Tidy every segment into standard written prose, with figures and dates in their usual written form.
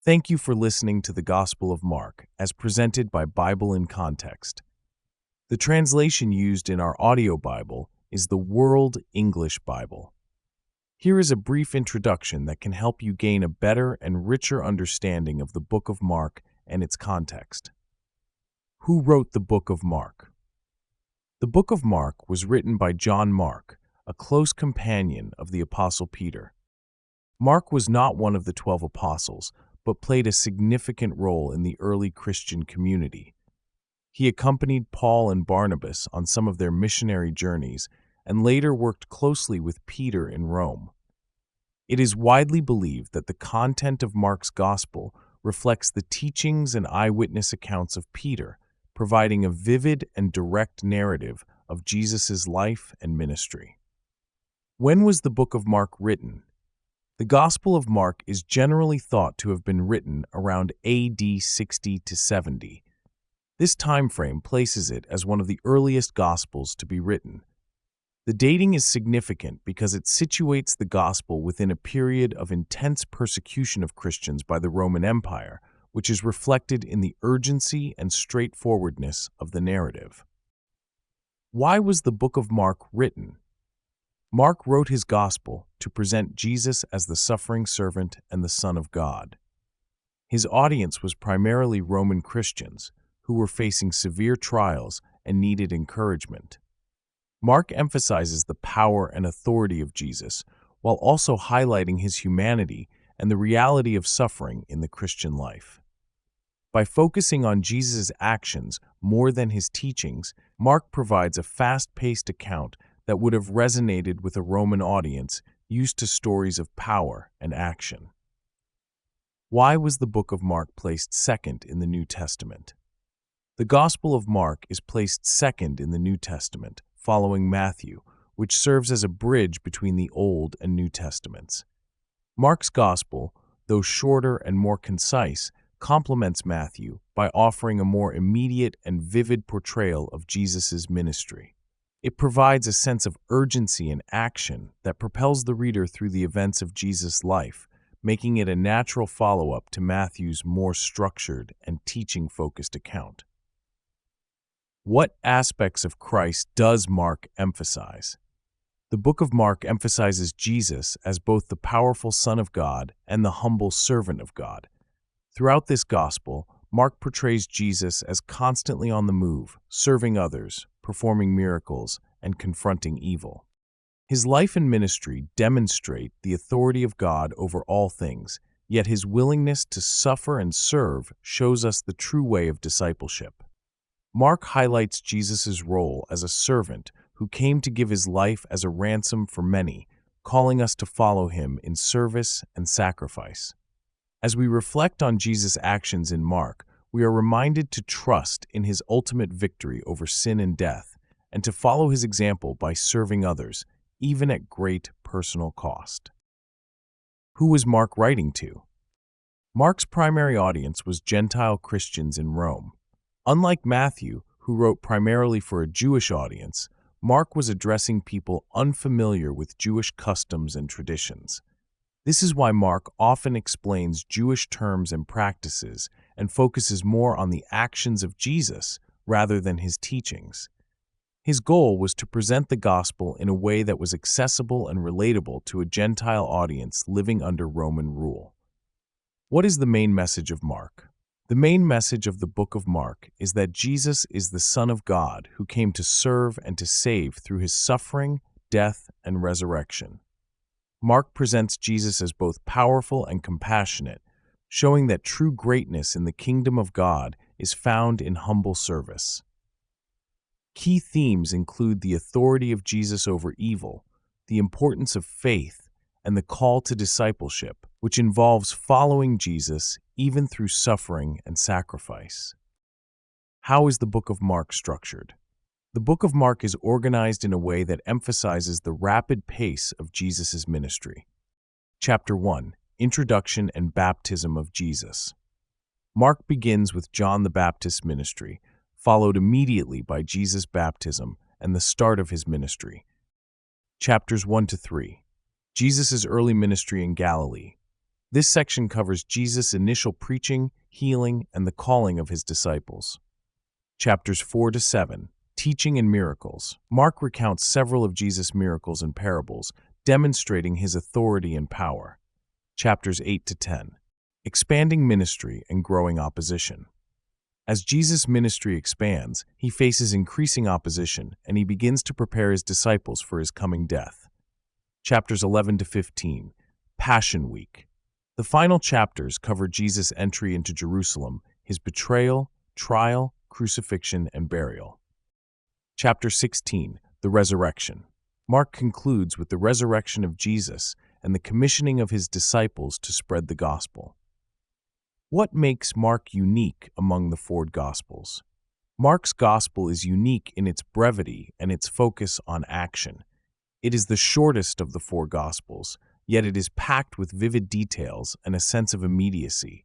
Thank you for listening to the Gospel of Mark, as presented by Bible in Context. The translation used in our audio Bible is the World English Bible. Here is a brief introduction that can help you gain a better and richer understanding of the Book of Mark and its context. Who wrote the Book of Mark? The Book of Mark was written by John Mark, a close companion of the Apostle Peter. Mark was not one of the 12 apostles, but played a significant role in the early Christian community. He accompanied Paul and Barnabas on some of their missionary journeys and later worked closely with Peter in Rome. It is widely believed that the content of Mark's gospel reflects the teachings and eyewitness accounts of Peter, providing a vivid and direct narrative of Jesus' life and ministry. When was the Book of Mark written? The Gospel of Mark is generally thought to have been written around AD 60 to 70. This time frame places it as one of the earliest Gospels to be written. The dating is significant because it situates the Gospel within a period of intense persecution of Christians by the Roman Empire, which is reflected in the urgency and straightforwardness of the narrative. Why was the Book of Mark written? Mark wrote his Gospel to present Jesus as the suffering servant and the Son of God. His audience was primarily Roman Christians who were facing severe trials and needed encouragement. Mark emphasizes the power and authority of Jesus while also highlighting his humanity and the reality of suffering in the Christian life. By focusing on Jesus' actions more than his teachings, Mark provides a fast-paced account that would have resonated with a Roman audience used to stories of power and action. Why was the Book of Mark placed second in the New Testament? The Gospel of Mark is placed second in the New Testament, following Matthew, which serves as a bridge between the Old and New Testaments. Mark's Gospel, though shorter and more concise, complements Matthew by offering a more immediate and vivid portrayal of Jesus' ministry. It provides a sense of urgency and action that propels the reader through the events of Jesus' life, making it a natural follow-up to Matthew's more structured and teaching-focused account. What aspects of Christ does Mark emphasize? The Book of Mark emphasizes Jesus as both the powerful Son of God and the humble servant of God. Throughout this gospel, Mark portrays Jesus as constantly on the move, serving others, performing miracles, and confronting evil. His life and ministry demonstrate the authority of God over all things, yet his willingness to suffer and serve shows us the true way of discipleship. Mark highlights Jesus' role as a servant who came to give his life as a ransom for many, calling us to follow him in service and sacrifice. As we reflect on Jesus' actions in Mark, we are reminded to trust in his ultimate victory over sin and death, and to follow his example by serving others, even at great personal cost. Who was Mark writing to? Mark's primary audience was Gentile Christians in Rome. Unlike Matthew, who wrote primarily for a Jewish audience, Mark was addressing people unfamiliar with Jewish customs and traditions. This is why Mark often explains Jewish terms and practices and focuses more on the actions of Jesus rather than his teachings. His goal was to present the gospel in a way that was accessible and relatable to a Gentile audience living under Roman rule. What is the main message of Mark? The main message of the Book of Mark is that Jesus is the Son of God who came to serve and to save through his suffering, death, and resurrection. Mark presents Jesus as both powerful and compassionate, showing that true greatness in the kingdom of God is found in humble service. Key themes include the authority of Jesus over evil, the importance of faith, and the call to discipleship, which involves following Jesus even through suffering and sacrifice. How is the Book of Mark structured? The Book of Mark is organized in a way that emphasizes the rapid pace of Jesus' ministry. Chapter 1: Introduction and Baptism of Jesus. Mark begins with John the Baptist's ministry, followed immediately by Jesus' baptism and the start of his ministry. Chapters 1 to 3: Jesus' early ministry in Galilee. This section covers Jesus' initial preaching, healing, and the calling of his disciples. Chapters 4 to 7, Teaching and Miracles. Mark recounts several of Jesus' miracles and parables, demonstrating his authority and power. Chapters 8 to 10, Expanding Ministry and Growing Opposition. As Jesus' ministry expands, he faces increasing opposition, and he begins to prepare his disciples for his coming death. Chapters 11 to 15, Passion Week. The final chapters cover Jesus' entry into Jerusalem, his betrayal, trial, crucifixion, and burial. Chapter 16, The Resurrection. Mark concludes with the resurrection of Jesus and the commissioning of his disciples to spread the gospel. What makes Mark unique among the four Gospels? Mark's Gospel is unique in its brevity and its focus on action. It is the shortest of the four Gospels, yet it is packed with vivid details and a sense of immediacy.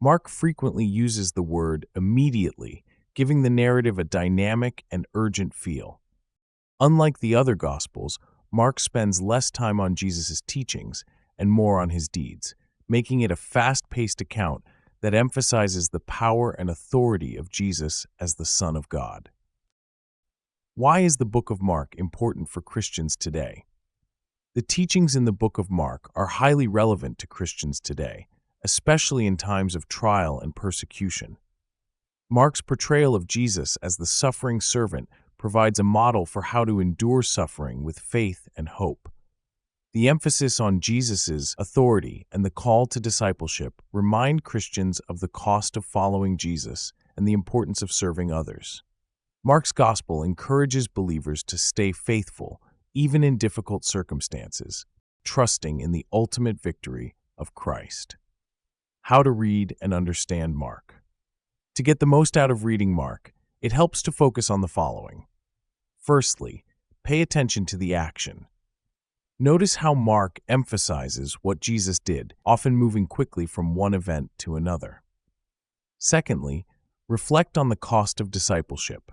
Mark frequently uses the word immediately, giving the narrative a dynamic and urgent feel. Unlike the other Gospels, Mark spends less time on Jesus' teachings and more on his deeds, making it a fast-paced account that emphasizes the power and authority of Jesus as the Son of God. Why is the Book of Mark important for Christians today? The teachings in the Book of Mark are highly relevant to Christians today, especially in times of trial and persecution. Mark's portrayal of Jesus as the suffering servant provides a model for how to endure suffering with faith and hope. The emphasis on Jesus' authority and the call to discipleship remind Christians of the cost of following Jesus and the importance of serving others. Mark's Gospel encourages believers to stay faithful, even in difficult circumstances, trusting in the ultimate victory of Christ. How to read and understand Mark. To get the most out of reading Mark, it helps to focus on the following. Firstly, pay attention to the action. Notice how Mark emphasizes what Jesus did, often moving quickly from one event to another. Secondly, reflect on the cost of discipleship.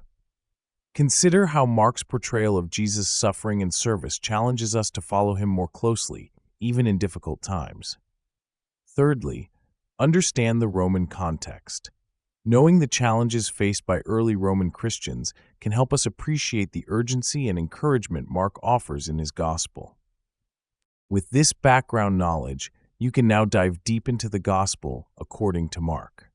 Consider how Mark's portrayal of Jesus' suffering and service challenges us to follow him more closely, even in difficult times. Thirdly, understand the Roman context. Knowing the challenges faced by early Roman Christians can help us appreciate the urgency and encouragement Mark offers in his gospel. With this background knowledge, you can now dive deep into the gospel according to Mark.